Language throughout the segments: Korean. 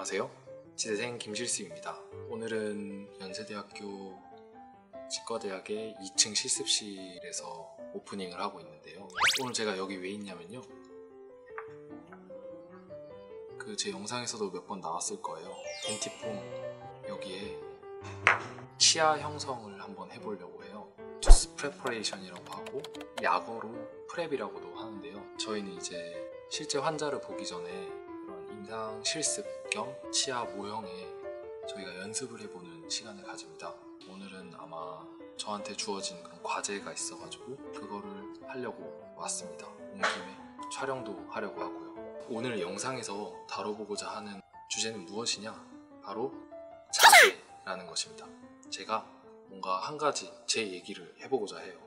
안녕하세요. 지대생 김실수입니다. 오늘은 연세대학교 치과대학의 2층 실습실에서 오프닝을 하고 있는데요. 오늘 제가 여기 왜 있냐면요, 제 영상에서도 몇 번 나왔을 거예요. 덴티폼 여기에 치아 형성을 한번 해보려고 해요. 투스 프레퍼레이션이라고 하고 약어로 프랩이라고도 하는데요. 저희는 이제 실제 환자를 보기 전에 그런 임상 실습 겸 치아 모형에 저희가 연습을 해보는 시간을 가집니다. 오늘은 아마 저한테 주어진 그런 과제가 있어가지고 그거를 하려고 왔습니다. 온 김에 촬영도 하려고 하고요. 오늘 영상에서 다뤄보고자 하는 주제는 무엇이냐? 바로 자세라는 것입니다. 제가 뭔가 한 가지 제 얘기를 해보고자 해요.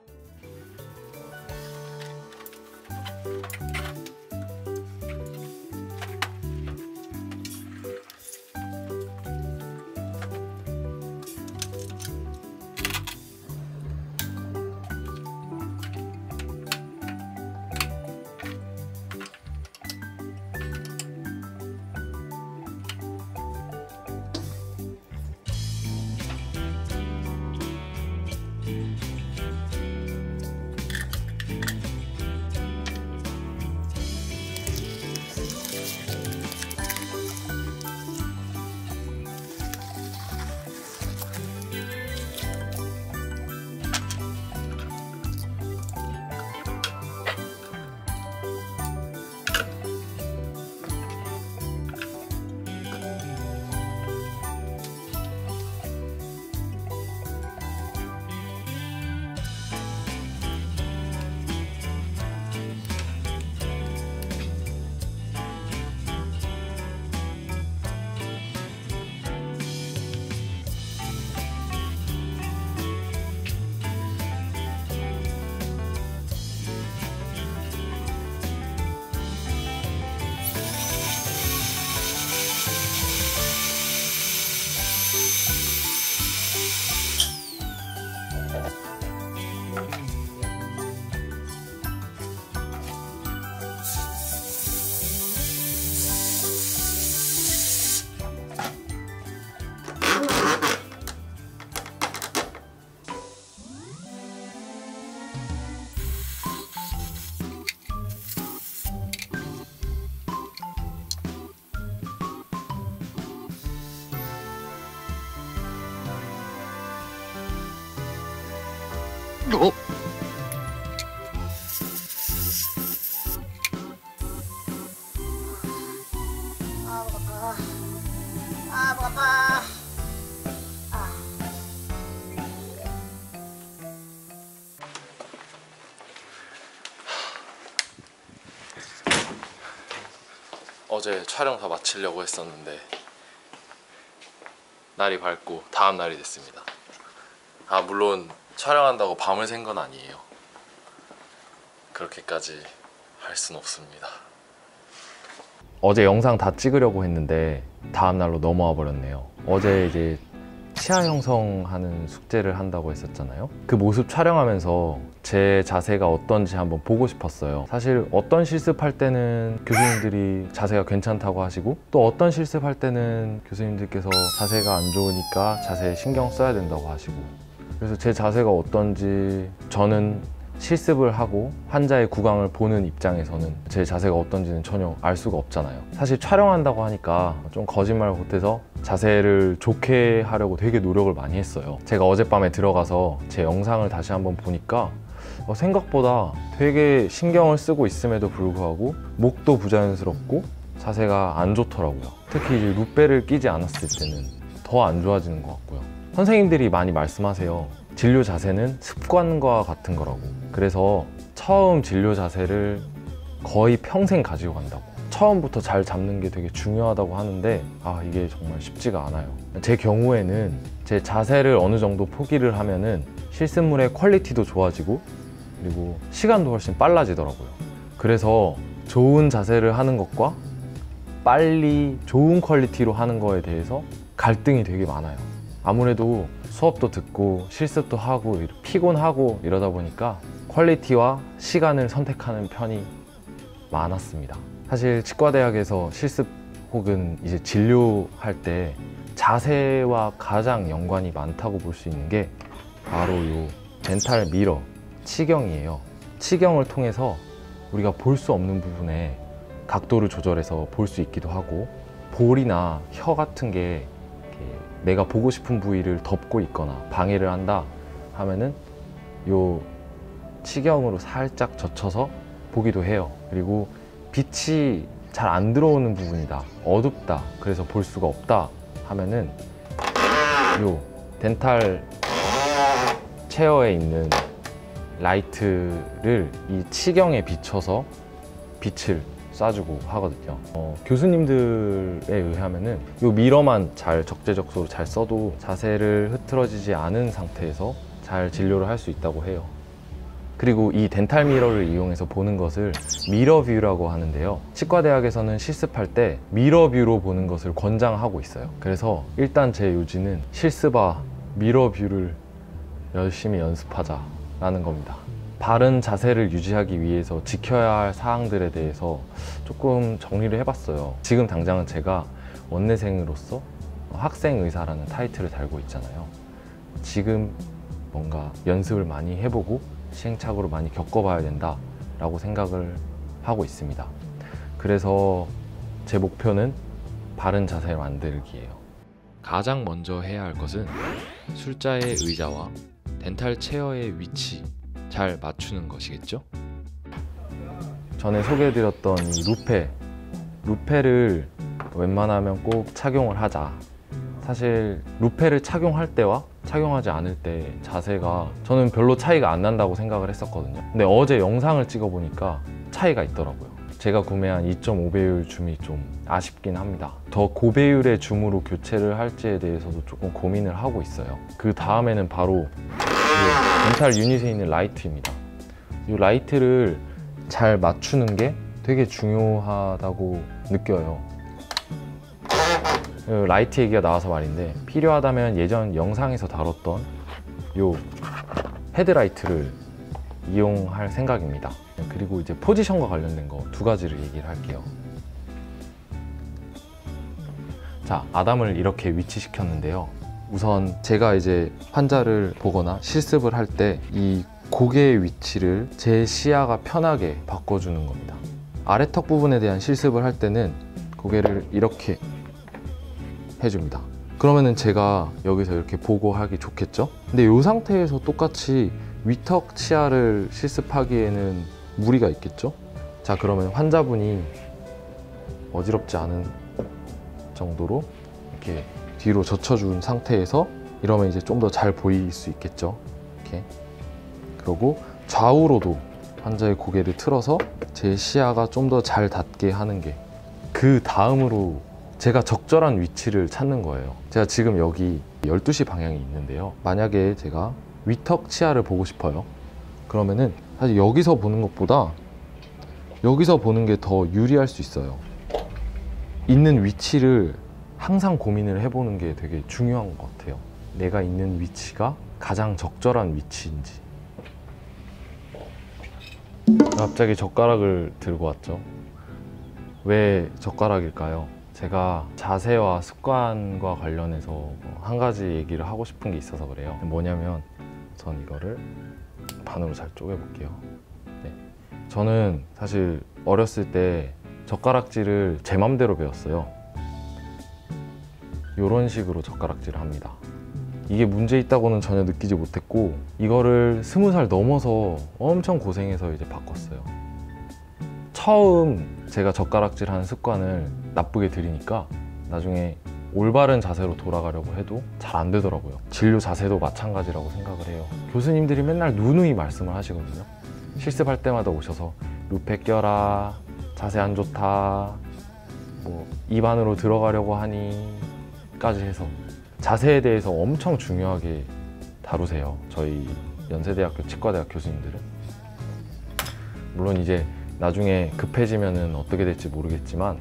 어제 촬영 다 마치려고 했었는데 날이 밝고 다음 날이 됐습니다. 물론 촬영한다고 밤을 샌 건 아니에요. 그렇게까지 할 순 없습니다. 어제 영상 다 찍으려고 했는데 다음 날로 넘어와 버렸네요. 어제 이제 치아 형성하는 숙제를 한다고 했었잖아요. 그 모습 촬영하면서 제 자세가 어떤지 한번 보고 싶었어요. 사실 어떤 실습할 때는 교수님들이 자세가 괜찮다고 하시고, 또 어떤 실습할 때는 교수님들께서 자세가 안 좋으니까 자세에 신경 써야 된다고 하시고, 그래서 제 자세가 어떤지, 저는 실습을 하고 환자의 구강을 보는 입장에서는 제 자세가 어떤지는 전혀 알 수가 없잖아요. 사실 촬영한다고 하니까 좀 거짓말 못해서 자세를 좋게 하려고 되게 노력을 많이 했어요. 제가 어젯밤에 들어가서 제 영상을 다시 한번 보니까 생각보다 되게 신경을 쓰고 있음에도 불구하고 목도 부자연스럽고 자세가 안 좋더라고요. 특히 이제 룻배를 끼지 않았을 때는 더 안 좋아지는 것 같고요. 선생님들이 많이 말씀하세요. 진료 자세는 습관과 같은 거라고. 그래서 처음 진료 자세를 거의 평생 가지고 간다고. 처음부터 잘 잡는 게 되게 중요하다고 하는데 이게 정말 쉽지가 않아요. 제 경우에는 제 자세를 어느 정도 포기를 하면은 실습물의 퀄리티도 좋아지고 그리고 시간도 훨씬 빨라지더라고요. 그래서 좋은 자세를 하는 것과 빨리 좋은 퀄리티로 하는 거에 대해서 갈등이 되게 많아요. 아무래도 수업도 듣고 실습도 하고 피곤하고 이러다 보니까 퀄리티와 시간을 선택하는 편이 많았습니다. 사실 치과대학에서 실습 혹은 이제 진료할 때 자세와 가장 연관이 많다고 볼 수 있는 게 바로 요 덴탈 미러, 치경이에요. 치경을 통해서 우리가 볼 수 없는 부분에 각도를 조절해서 볼 수 있기도 하고, 볼이나 혀 같은 게 내가 보고 싶은 부위를 덮고 있거나 방해를 한다 하면은 요 치경으로 살짝 젖혀서 보기도 해요. 그리고 빛이 잘 안 들어오는 부분이다, 어둡다, 그래서 볼 수가 없다 하면은 요 덴탈 체어에 있는 라이트를 이 치경에 비춰서 빛을 쏴주고 하거든요. 교수님들에 의하면은 이 미러만 잘 적재적소로 잘 써도 자세를 흐트러지지 않은 상태에서 잘 진료를 할 수 있다고 해요. 그리고 이 덴탈 미러를 이용해서 보는 것을 미러 뷰라고 하는데요. 치과대학에서는 실습할 때 미러 뷰로 보는 것을 권장하고 있어요. 그래서 일단 제 요지는 실습아 미러 뷰를 열심히 연습하자라는 겁니다. 바른 자세를 유지하기 위해서 지켜야 할 사항들에 대해서 조금 정리를 해봤어요. 지금 당장은 제가 원내생으로서 학생의사라는 타이틀을 달고 있잖아요. 지금 뭔가 연습을 많이 해보고 시행착오를 많이 겪어봐야 된다라고 생각을 하고 있습니다. 그래서 제 목표는 바른 자세를 만들기예요. 가장 먼저 해야 할 것은 술자의 의자와 덴탈 체어의 위치 잘 맞추는 것이겠죠? 전에 소개해드렸던 이 루페를 웬만하면 꼭 착용을 하자. 사실 루페를 착용할 때와 착용하지 않을 때 자세가 저는 별로 차이가 안 난다고 생각을 했었거든요. 근데 어제 영상을 찍어보니까 차이가 있더라고요. 제가 구매한 2.5배율 줌이 좀 아쉽긴 합니다. 더 고배율의 줌으로 교체를 할지에 대해서도 조금 고민을 하고 있어요. 그 다음에는 바로 덴탈 유닛에 있는 라이트입니다. 이 라이트를 잘 맞추는 게 되게 중요하다고 느껴요. 라이트 얘기가 나와서 말인데, 필요하다면 예전 영상에서 다뤘던 이 헤드라이트를 이용할 생각입니다. 그리고 이제 포지션과 관련된 거 두 가지를 얘기를 할게요. 자, 아담을 이렇게 위치시켰는데요. 우선 제가 이제 환자를 보거나 실습을 할 때 이 고개의 위치를 제 시야가 편하게 바꿔주는 겁니다. 아래턱 부분에 대한 실습을 할 때는 고개를 이렇게 해줍니다. 그러면은 제가 여기서 이렇게 보고 하기 좋겠죠? 근데 이 상태에서 똑같이 위턱 치아를 실습하기에는 무리가 있겠죠? 자, 그러면 환자분이 어지럽지 않은 정도로 이렇게 뒤로 젖혀준 상태에서 이러면 이제 좀 더 잘 보일 수 있겠죠? 이렇게. 그리고 좌우로도 환자의 고개를 틀어서 제 시야가 좀 더 잘 닿게 하는 게, 그 다음으로 제가 적절한 위치를 찾는 거예요. 제가 지금 여기 12시 방향이 있는데요. 만약에 제가 위턱 치아를 보고 싶어요. 그러면은 사실 여기서 보는 것보다 여기서 보는 게 더 유리할 수 있어요. 있는 위치를 항상 고민을 해보는 게 되게 중요한 것 같아요. 내가 있는 위치가 가장 적절한 위치인지. 갑자기 젓가락을 들고 왔죠. 왜 젓가락일까요? 제가 자세와 습관과 관련해서 한 가지 얘기를 하고 싶은 게 있어서 그래요. 뭐냐면 전 이거를 반으로 잘 쪼개볼게요. 네. 저는 사실 어렸을 때 젓가락질을 제 맘대로 배웠어요. 이런 식으로 젓가락질을 합니다. 이게 문제 있다고는 전혀 느끼지 못했고, 이거를 20살 넘어서 엄청 고생해서 이제 바꿨어요. 처음 제가 젓가락질 하는 습관을 나쁘게 들이니까 나중에 올바른 자세로 돌아가려고 해도 잘 안 되더라고요. 진료 자세도 마찬가지라고 생각을 해요. 교수님들이 맨날 누누이 말씀을 하시거든요. 실습할 때마다 오셔서 루페 껴라, 자세 안 좋다, 뭐 입 안으로 들어가려고 하니 까지 해서 자세에 대해서 엄청 중요하게 다루세요. 저희 연세대학교 치과대학 교수님들은. 물론 이제 나중에 급해지면은 어떻게 될지 모르겠지만,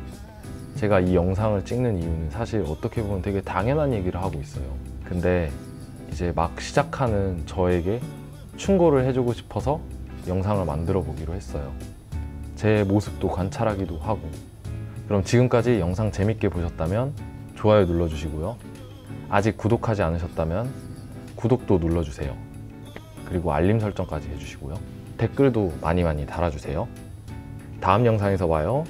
제가 이 영상을 찍는 이유는 사실 어떻게 보면 되게 당연한 얘기를 하고 있어요. 근데 이제 막 시작하는 저에게 충고를 해주고 싶어서 영상을 만들어 보기로 했어요. 제 모습도 관찰하기도 하고, 그럼 지금까지 영상 재밌게 보셨다면 좋아요 눌러주시고요. 아직 구독하지 않으셨다면 구독도 눌러주세요. 그리고 알림 설정까지 해주시고요. 댓글도 많이 달아주세요. 다음 영상에서 봐요.